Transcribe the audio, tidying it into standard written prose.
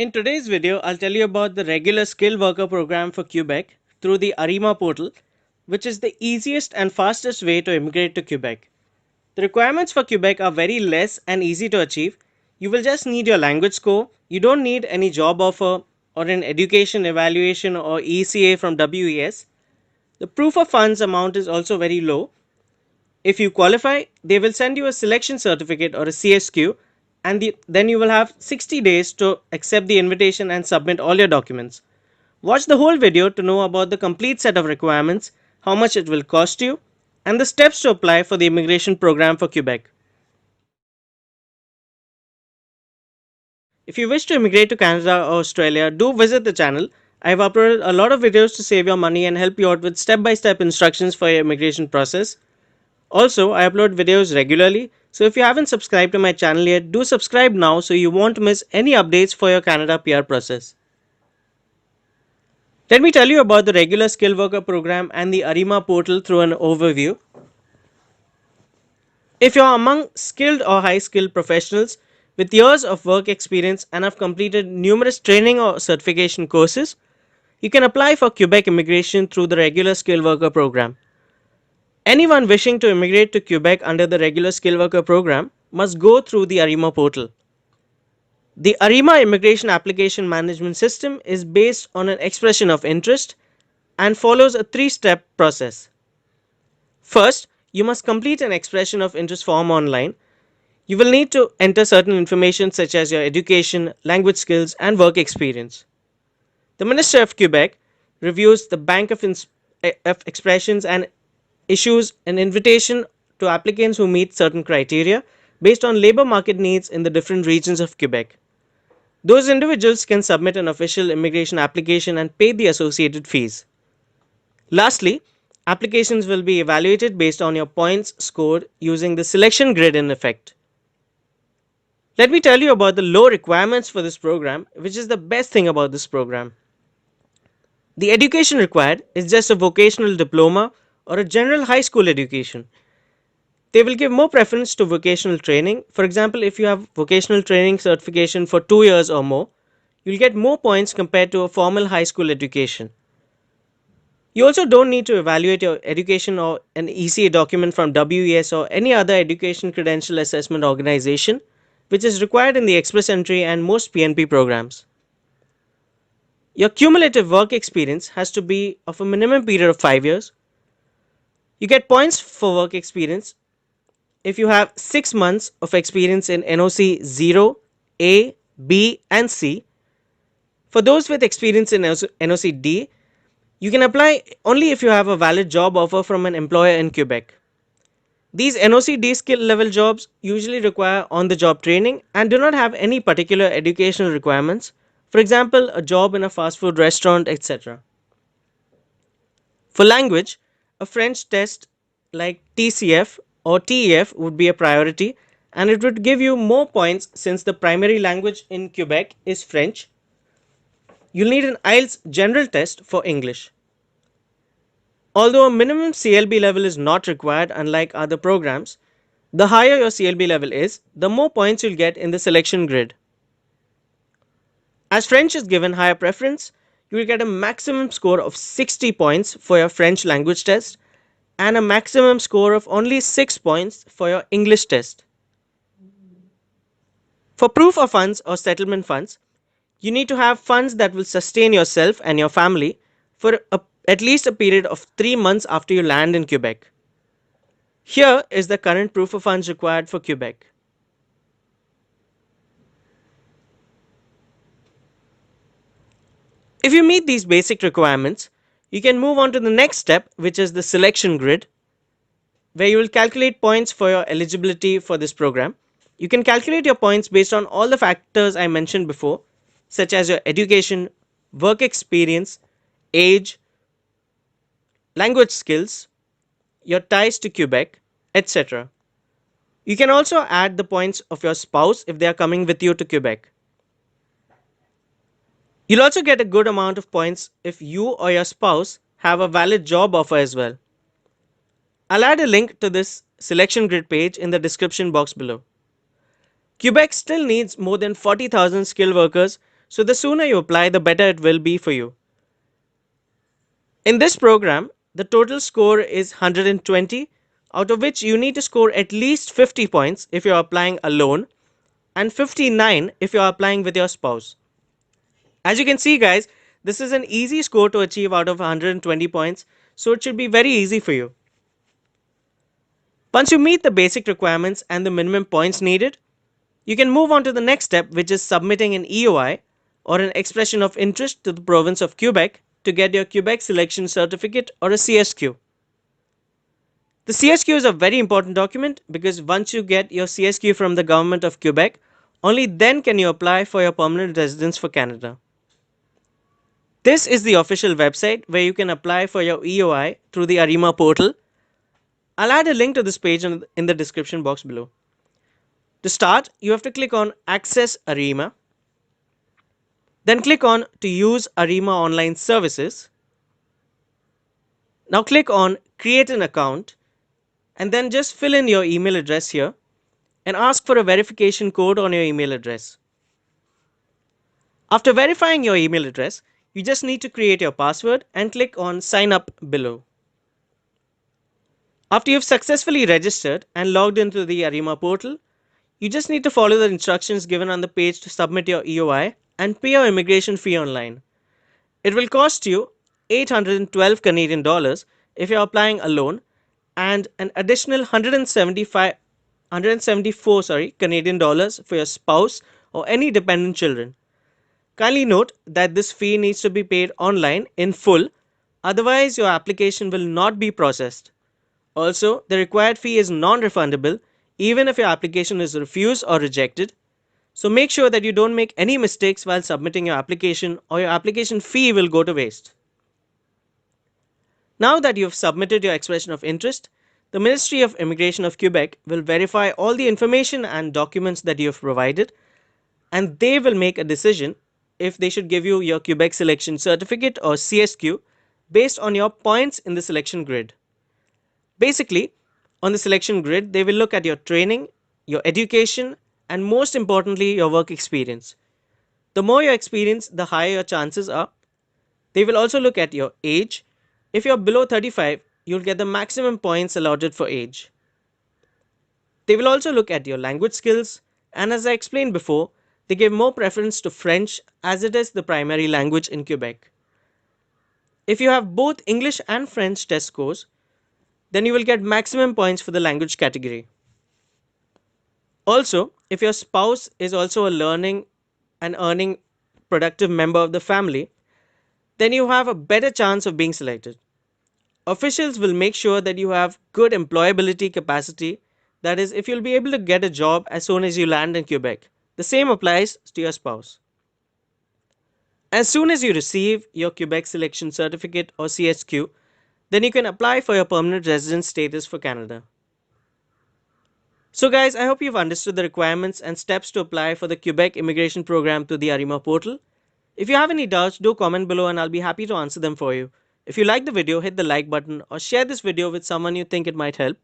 In today's video, I'll tell you about the regular skilled worker program for Quebec through the ARIMA portal, which is the easiest and fastest way to immigrate to Quebec. The requirements for Quebec are very less and easy to achieve. You will just need your language score. You don't need any job offer or an education evaluation or ECA from WES. The proof of funds amount is also very low. If you qualify, they will send you a selection certificate or a CSQ, and then you will have 60 days to accept the invitation and submit all your documents. Watch the whole video to know about the complete set of requirements, how much it will cost you, and the steps to apply for the immigration program for Quebec. If you wish to immigrate to Canada or Australia, do visit the channel. I've uploaded a lot of videos to save your money and help you out with step by step instructions for your immigration process. Also, I upload videos regularly, so if you haven't subscribed to my channel yet, do subscribe now so you won't miss any updates for your Canada PR process. Let me tell you about the regular skill worker program and the ARIMA portal through an overview. If you're among skilled or high skilled professionals with years of work experience and have completed numerous training or certification courses, you can apply for Quebec immigration through the regular skill worker program. Anyone wishing to immigrate to Quebec under the regular skilled worker program must go through the ARIMA portal. The ARIMA immigration application management system is based on an expression of interest and follows a three-step process. First, you must complete an expression of interest form online. You will need to enter certain information such as your education, language skills, and work experience. The Minister of Quebec reviews the bank of expressions and issues an invitation to applicants who meet certain criteria based on labor market needs in the different regions of Quebec. Those individuals can submit an official immigration application and pay the associated fees. Lastly, applications will be evaluated based on your points scored using the selection grid in effect. Let me tell you about the low requirements for this program, which is the best thing about this program. The education required is just a vocational diploma or a general high school education. They will give more preference to vocational training. For example, if you have vocational training certification for 2 years or more, you'll get more points compared to a formal high school education. You also don't need to evaluate your education or an ECA document from WES or any other education credential assessment organization, which is required in the Express Entry and most PNP programs. Your cumulative work experience has to be of a minimum period of 5 years. You get points for work experience if you have 6 months of experience in NOC 0, A, B, and C. For those with experience in NOC D, you can apply only if you have a valid job offer from an employer in Quebec. These NOC D skill level jobs usually require on the job training and do not have any particular educational requirements, for example, a job in a fast food restaurant, etc. For language, a French test like TCF or TEF would be a priority, and it would give you more points since the primary language in Quebec is French. You'll need an IELTS general test for English. Although a minimum CLB level is not required unlike other programs, the higher your CLB level is, the more points you'll get in the selection grid. As French is given higher preference, you will get a maximum score of 60 points for your French language test and a maximum score of only 6 points for your English test. For proof of funds or settlement funds, you need to have funds that will sustain yourself and your family for at least a period of 3 months after you land in Quebec. Here is the current proof of funds required for Quebec. If you meet these basic requirements, you can move on to the next step, which is the selection grid, where you will calculate points for your eligibility for this program. You can calculate your points based on all the factors I mentioned before, such as your education, work experience, age, language skills, your ties to Quebec, etc. You can also add the points of your spouse if they are coming with you to Quebec. You'll also get a good amount of points if you or your spouse have a valid job offer as well. I'll add a link to this selection grid page in the description box below. Quebec still needs more than 40,000 skilled workers So the sooner you apply, the better it will be for you. In this program, the total score is 120, out of which you need to score at least 50 points if you're applying alone and 59 if you're applying with your spouse. As you can see, guys, this is an easy score to achieve out of 120 points, so it should be very easy for you. Once you meet the basic requirements and the minimum points needed, you can move on to the next step, which is submitting an EOI or an expression of interest to the province of Quebec to get your Quebec Selection Certificate or a CSQ. The CSQ is a very important document because once you get your CSQ from the government of Quebec, only then can you apply for your permanent residence for Canada. This is the official website where you can apply for your EOI through the ARIMA portal. I'll add a link to this page in the description box below. To start, you have to click on Access ARIMA. Then click on to use ARIMA online services. Now click on create an account and then just fill in your email address here and ask for a verification code on your email address. After verifying your email address, you just need to create your password and click on sign up below. After you've successfully registered and logged into the ARIMA portal, you just need to follow the instructions given on the page to submit your EOI and pay your immigration fee online. It will cost you 812 Canadian dollars if you're applying alone and an additional 174 Canadian dollars for your spouse or any dependent children. Kindly note that this fee needs to be paid online in full, otherwise your application will not be processed. Also, the required fee is non-refundable even if your application is refused or rejected. So make sure that you don't make any mistakes while submitting your application or your application fee will go to waste. Now that you have submitted your expression of interest, the Ministry of Immigration of Quebec will verify all the information and documents that you have provided, and they will make a decision if they should give you your Quebec Selection Certificate or CSQ based on your points in the selection grid. Basically, on the selection grid, they will look at your training, your education, and most importantly, your work experience. The more your experience, the higher your chances are. They will also look at your age. If you're below 35, you'll get the maximum points allotted for age. They will also look at your language skills, and as I explained before, they give more preference to French as it is the primary language in Quebec. If you have both English and French test scores, then you will get maximum points for the language category. Also, if your spouse is also a learning and earning productive member of the family, then you have a better chance of being selected. Officials will make sure that you have good employability capacity, that is, if you'll be able to get a job as soon as you land in Quebec. The same applies to your spouse. As soon as you receive your Quebec Selection Certificate or CSQ, then you can apply for your permanent residence status for Canada. So guys, I hope you've understood the requirements and steps to apply for the Quebec immigration program through the ARIMA portal. If you have any doubts, do comment below and I'll be happy to answer them for you. If you like the video, hit the like button or share this video with someone you think it might help.